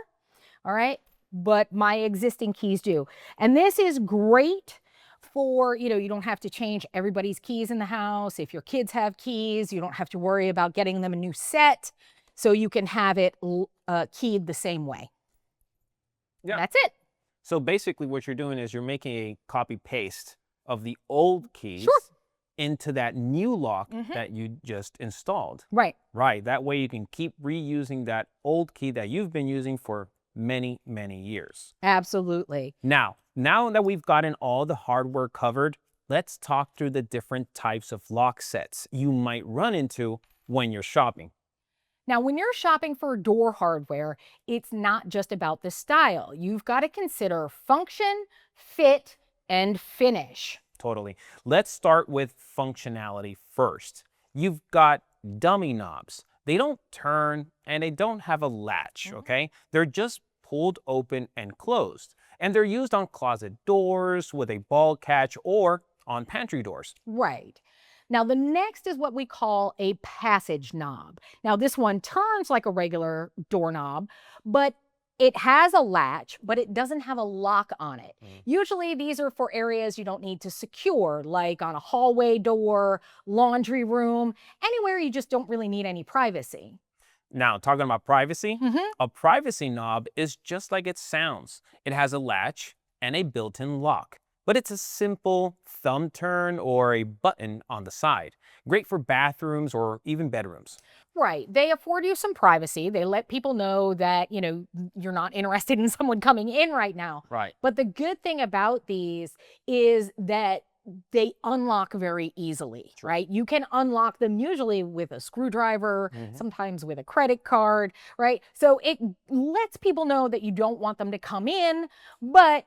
S2: all right? But my existing keys do. And this is great for, you don't have to change everybody's keys in the house. If your kids have keys, you don't have to worry about getting them a new set. So you can have it keyed the same way.
S1: Yeah.
S2: That's it.
S1: So basically what you're doing is you're making a copy paste of the old keys
S2: Sure.
S1: into that new lock that you just installed.
S2: Right.
S1: Right. That way you can keep reusing that old key that you've been using for many, many years.
S2: Absolutely.
S1: Now that we've gotten all the hardware covered, let's talk through the different types of lock sets you might run into when you're shopping.
S2: Now, when you're shopping for door hardware, it's not just about the style. You've got to consider function, fit, and finish.
S1: Totally. Let's start with functionality first. You've got dummy knobs. They don't turn and they don't have a latch, okay? They're just pulled open and closed. And they're used on closet doors with a ball catch or on pantry doors.
S2: Right. Now, the next is what we call a passage knob. Now, this one turns like a regular doorknob, but it has a latch, but it doesn't have a lock on it. Usually, these are for areas you don't need to secure, like on a hallway door, laundry room, anywhere you just don't really need any privacy.
S1: Now, talking about privacy, a privacy knob is just like it sounds. It has a latch and a built-in lock. But it's a simple thumb turn or a button on the side. Great for bathrooms or even bedrooms.
S2: Right. They afford you some privacy. They let people know that, you're not interested in someone coming in right now.
S1: Right.
S2: But the good thing about these is that they unlock very easily, right? You can unlock them usually with a screwdriver, sometimes with a credit card, right? So it lets people know that you don't want them to come in, but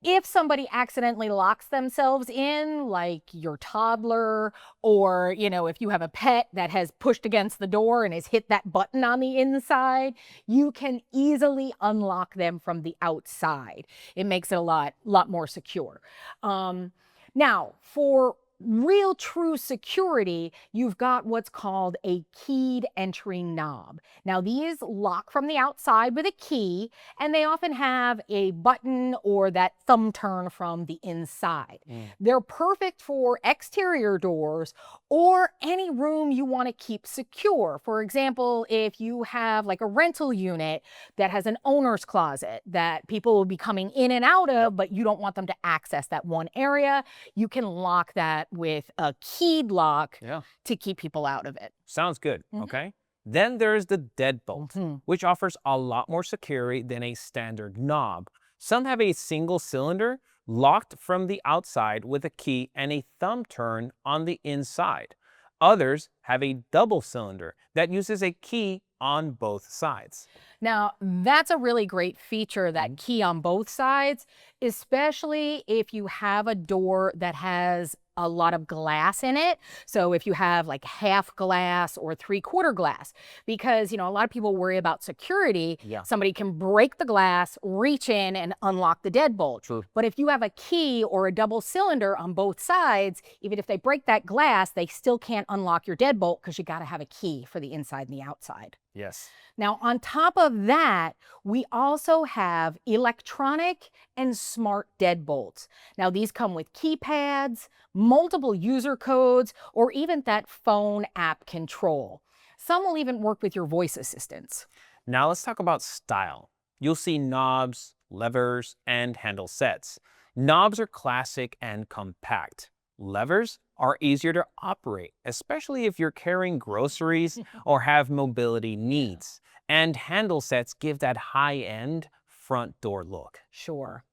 S2: if somebody accidentally locks themselves in, like your toddler, or, if you have a pet that has pushed against the door and has hit that button on the inside, you can easily unlock them from the outside. It makes it a lot more secure. Now, for real true security, you've got what's called a keyed entry knob. Now, these lock from the outside with a key, and they often have a button or that thumb turn from the inside. They're perfect for exterior doors or any room you want to keep secure. For example, if you have like a rental unit that has an owner's closet that people will be coming in and out of, but you don't want them to access that one area, you can lock that with a keyed lock to keep people out of it.
S1: Sounds good, okay? Then there's the deadbolt, which offers a lot more security than a standard knob. Some have a single cylinder locked from the outside with a key and a thumb turn on the inside. Others have a double cylinder that uses a key on both sides.
S2: Now, that's a really great feature, that key on both sides, especially if you have a door that has a lot of glass in it. So if you have like half glass or 3/4 glass, because, a lot of people worry about security. Somebody can break the glass, reach in and unlock the deadbolt.
S1: True.
S2: But if you have a key or a double cylinder on both sides, even if they break that glass, they still can't unlock your deadbolt because you got to have a key for the inside and the outside.
S1: Yes.
S2: Now, on top of that, we also have electronic and smart deadbolts. Now, these come with keypads, multiple user codes, or even that phone app control. Some will even work with your voice assistants.
S1: Now let's talk about style. You'll see knobs, levers, and handle sets. Knobs are classic and compact. Levers are easier to operate, especially if you're carrying groceries or have mobility needs. And handle sets give that high-end front door look.
S2: Sure.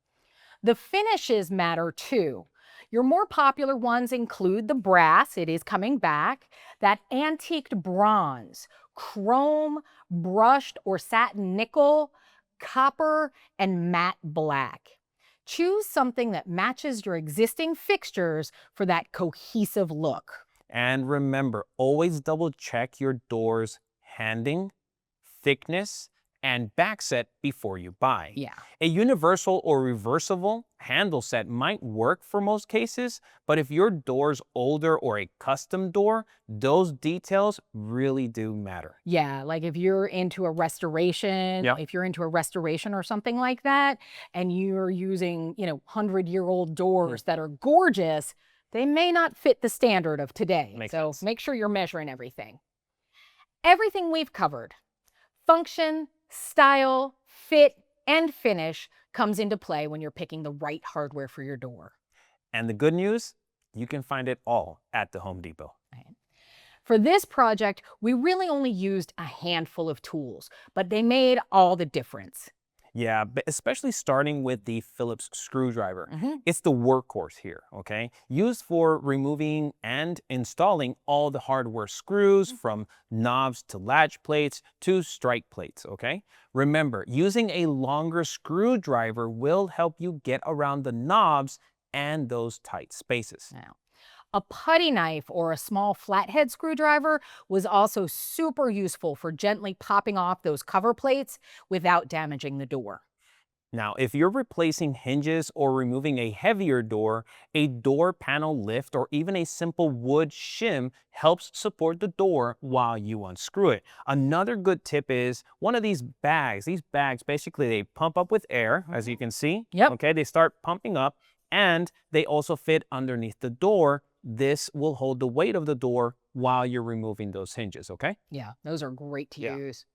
S2: The finishes matter too. Your more popular ones include the brass, it is coming back, that antiqued bronze, chrome, brushed or satin nickel, copper, and matte black. Choose something that matches your existing fixtures for that cohesive look.
S1: And remember, always double check your door's handing, thickness, and back set before you buy.
S2: Yeah.
S1: A universal or reversible handle set might work for most cases, but if your door's older or a custom door, those details really do matter.
S2: Yeah, like if you're into a restoration,
S1: Yeah.
S2: if you're into a restoration or something like that, and you're using, 100-year-old doors that are gorgeous, they may not fit the standard of today.
S1: Makes
S2: So
S1: sense.
S2: make sure you're measuring everything. Everything we've covered, function, style, fit, and finish comes into play when you're picking the right hardware for your door.
S1: And the good news, you can find it all at the Home Depot.
S2: Right? For this project, we really only used a handful of tools, but they made all the difference.
S1: Yeah, but especially starting with the Phillips screwdriver.
S2: Mhm.
S1: It's the workhorse here, okay? Used for removing and installing all the hardware screws from knobs to latch plates to strike plates, okay? Remember, using a longer screwdriver will help you get around the knobs and those tight spaces.
S2: Now, a putty knife or a small flathead screwdriver was also super useful for gently popping off those cover plates without damaging the door.
S1: Now, if you're replacing hinges or removing a heavier door, a door panel lift or even a simple wood shim helps support the door while you unscrew it. Another good tip is one of these bags. These bags, basically they pump up with air, as you can see.
S2: Yep.
S1: Okay, they start pumping up and they also fit underneath the door. This will hold the weight of the door while you're removing those hinges, okay?
S2: Yeah, those are great to
S1: Yeah.
S2: use.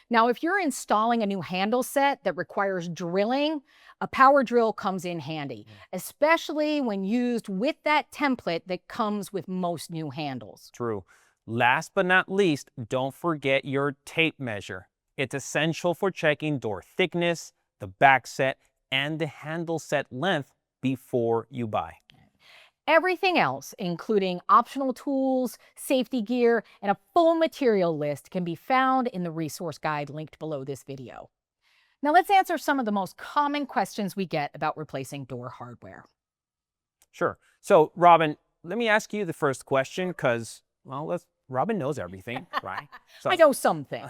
S2: Now, if you're installing a new handle set that requires drilling, a power drill comes in handy, especially when used with that template that comes with most new handles.
S1: True. Last but not least, don't forget your tape measure. It's essential for checking door thickness, the back set, and the handle set length before you buy.
S2: Everything else, including optional tools, safety gear, and a full material list, can be found in the resource guide linked below this video. Now let's answer some of the most common questions we get about replacing door hardware.
S1: Sure. So, Robin, let me ask you the first question because, well, Robin knows everything, right? So,
S2: I know some things.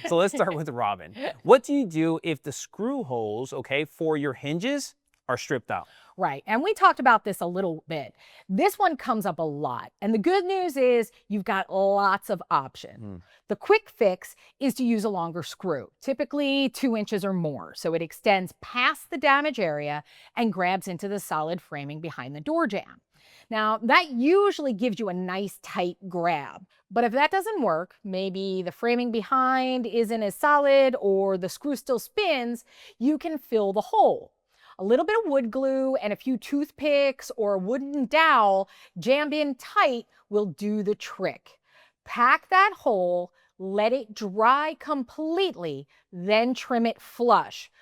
S1: so let's start with Robin. What do you do if the screw holes, okay, for your hinges are stripped out?
S2: Right, and we talked about this a little bit. This one comes up a lot, and the good news is you've got lots of options. The quick fix is to use a longer screw, typically 2 inches or more, so it extends past the damage area and grabs into the solid framing behind the door jamb. Now, that usually gives you a nice tight grab, but if that doesn't work, maybe the framing behind isn't as solid or the screw still spins, you can fill the hole. A little bit of wood glue and a few toothpicks or a wooden dowel jammed in tight will do the trick. Pack that hole, let it dry completely, then trim it flush.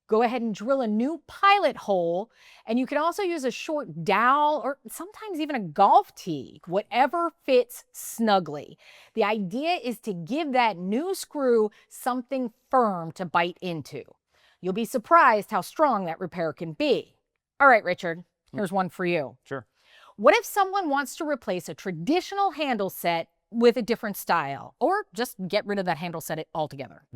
S2: Go ahead and drill a new pilot hole, and you can also use a short dowel or sometimes even a golf tee, whatever fits snugly. The idea is to give that new screw something firm to bite into. You'll be surprised how strong that repair can be. All right, Richard, here's one for you.
S1: Sure.
S2: What if someone wants to replace a traditional handle set with a different style, or just get rid of that handle set altogether?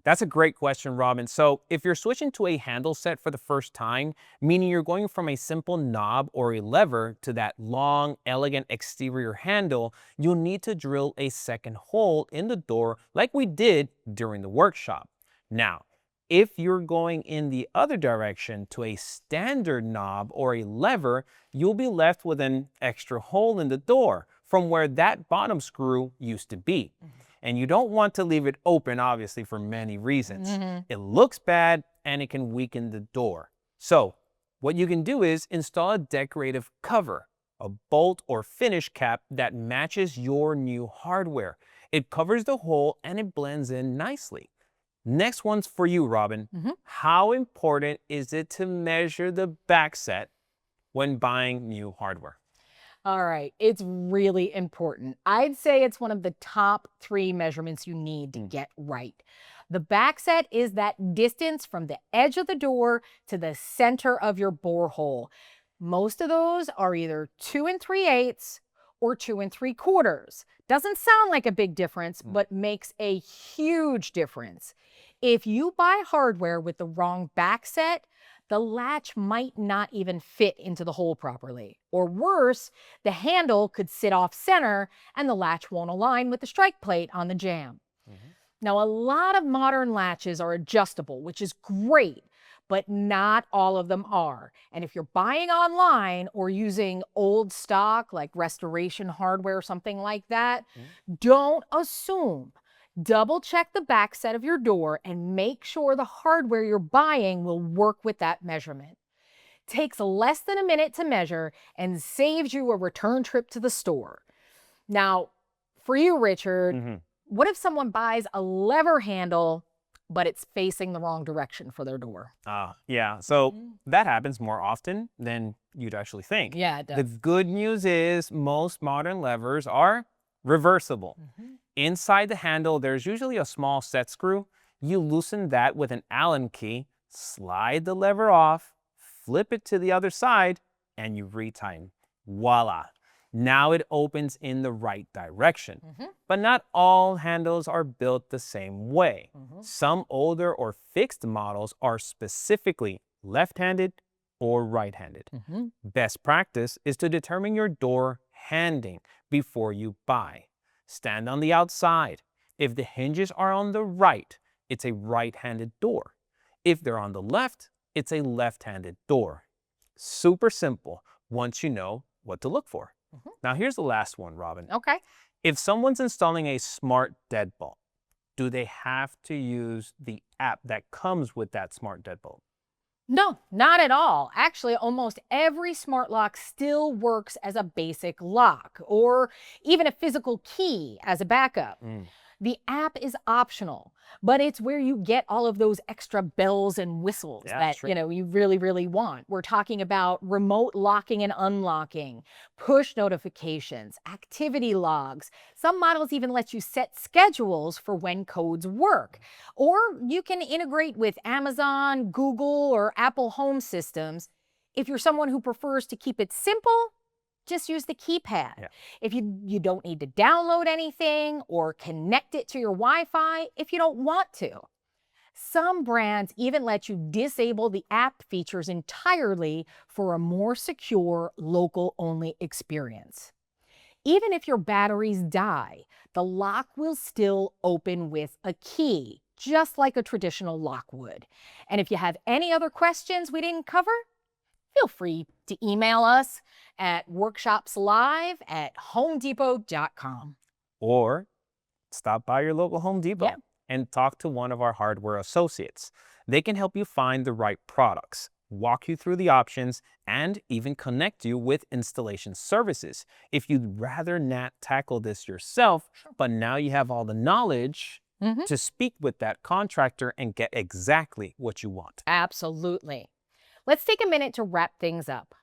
S1: That's a great question, Robin. So if you're switching to a handle set for the first time, meaning you're going from a simple knob or a lever to that long, elegant exterior handle, you'll need to drill a second hole in the door like we did during the workshop. Now, if you're going in the other direction to a standard knob or a lever, you'll be left with an extra hole in the door from where that bottom screw used to be. And you don't want to leave it open, obviously, for many reasons. It looks bad and it can weaken the door. So what you can do is install a decorative cover, a bolt or finish cap that matches your new hardware. It covers the hole and it blends in nicely. Next one's for you, Robin. How important is it to measure the back set when buying new hardware?
S2: All right, it's really important. I'd say it's one of the top 3 measurements you need to get right. The back set is that distance from the edge of the door to the center of your borehole. Most of those are either 2 3/8 or 2 3/4. Doesn't sound like a big difference, but makes a huge difference. If you buy hardware with the wrong back set, the latch might not even fit into the hole properly. Or worse, the handle could sit off center and the latch won't align with the strike plate on the jamb. Now, a lot of modern latches are adjustable, which is great, but not all of them are. And if you're buying online or using old stock like restoration hardware or something like that, don't assume. Double check the back set of your door and make sure the hardware you're buying will work with that measurement. Takes less than a minute to measure and saves you a return trip to the store. Now, for you, Richard, what if someone buys a lever handle, but it's facing the wrong direction for their door?
S1: Yeah, so that happens more often than you'd actually think.
S2: Yeah, it
S1: The
S2: does.
S1: good news is most modern levers are reversible. Inside the handle, there's usually a small set screw. You loosen that with an Allen key, slide the lever off, flip it to the other side, and you retighten. Voila! Now it opens in the right direction. But not all handles are built the same way. Some older or fixed models are specifically left-handed or right-handed. Best practice is to determine your door handing before you buy. Stand on the outside. If the hinges are on the right, it's a right-handed door. If they're on the left, it's a left-handed door. Super simple once you know what to look for. Now here's the last one, Robin.
S2: Okay.
S1: If someone's installing a smart deadbolt, do they have to use the app that comes with that smart deadbolt?
S2: No, not at all. Actually, almost every smart lock still works as a basic lock or even a physical key as a backup. The app is optional, but it's where you get all of those extra bells and whistles that,
S1: true.
S2: you really, really want. We're talking about remote locking and unlocking, push notifications, activity logs. Some models even let you set schedules for when codes work. Or you can integrate with Amazon, Google, or Apple Home systems. If you're someone who prefers to keep it simple, just use the keypad. If you don't need to download anything or connect it to your Wi-Fi if you don't want to. Some brands even let you disable the app features entirely for a more secure, local-only experience. Even if your batteries die, the lock will still open with a key, just like a traditional lock would. And if you have any other questions we didn't cover, feel free to email us at workshopslive@homedepot.com.
S1: Or stop by your local Home Depot and talk to one of our hardware associates. They can help you find the right products, walk you through the options, and even connect you with installation services. If you'd rather not tackle this yourself, but now you have all the knowledge to speak with that contractor and get exactly what you want.
S2: Absolutely. Let's take a minute to wrap things up.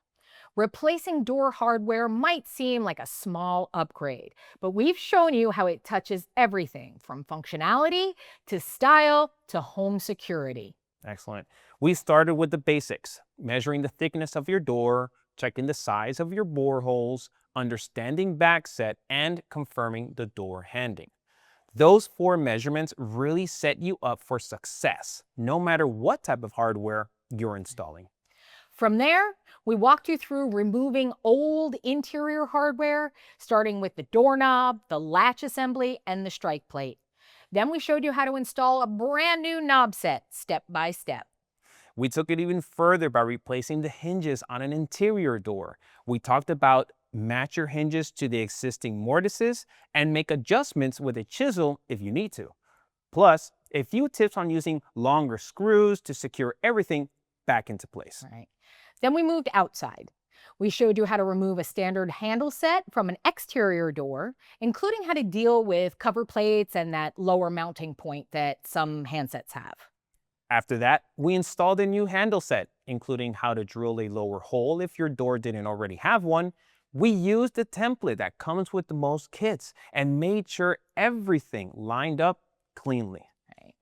S2: Replacing door hardware might seem like a small upgrade, but we've shown you how it touches everything from functionality to style to home security.
S1: Excellent. We started with the basics, measuring the thickness of your door, checking the size of your bore holes, understanding backset, and confirming the door handing. Those 4 measurements really set you up for success, no matter what type of hardware you're installing.
S2: From there, we walked you through removing old interior hardware, starting with the doorknob, the latch assembly, and the strike plate. Then we showed you how to install a brand new knob set step by step.
S1: We took it even further by replacing the hinges on an interior door. We talked about match your hinges to the existing mortises and make adjustments with a chisel if you need to. Plus, a few tips on using longer screws to secure everything back into place.
S2: Right. Then we moved outside. We showed you how to remove a standard handle set from an exterior door, including how to deal with cover plates and that lower mounting point that some handsets have.
S1: After that, we installed a new handle set, including how to drill a lower hole if your door didn't already have one. We used the template that comes with the most kits and made sure everything lined up cleanly.
S2: Right.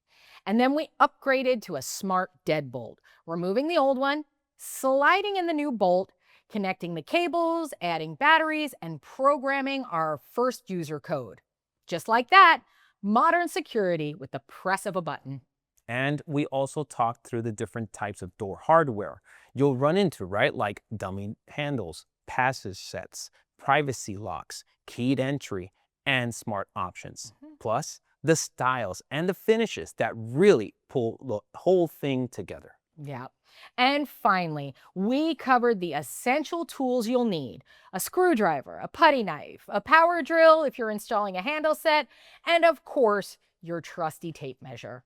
S2: And then we upgraded to a smart deadbolt, removing the old one, sliding in the new bolt, connecting the cables, adding batteries, and programming our first user code. Just like that, modern security with the press of a button.
S1: And we also talked through the different types of door hardware you'll run into, right? Like dummy handles, passage sets, privacy locks, keyed entry, and smart options. Plus, the styles and the finishes that really pull the whole thing together.
S2: Yeah. And finally, we covered the essential tools you'll need: a screwdriver, a putty knife, a power drill if you're installing a handle set, and of course, your trusty tape measure.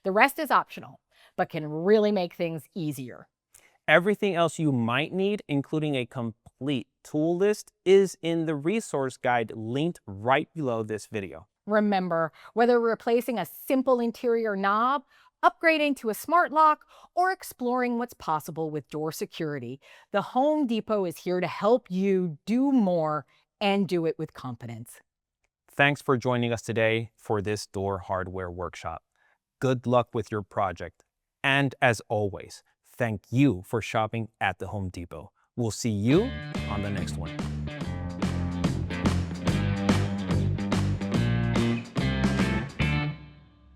S2: The rest is optional, but can really make things easier.
S1: Everything else you might need, including a complete tool list, is in the resource guide linked right below this video.
S2: Remember, whether replacing a simple interior knob, upgrading to a smart lock, or exploring what's possible with door security, the Home Depot is here to help you do more and do it with confidence.
S1: Thanks for joining us today for this door hardware workshop. Good luck with your project. And as always, thank you for shopping at the Home Depot. We'll see you on the next one.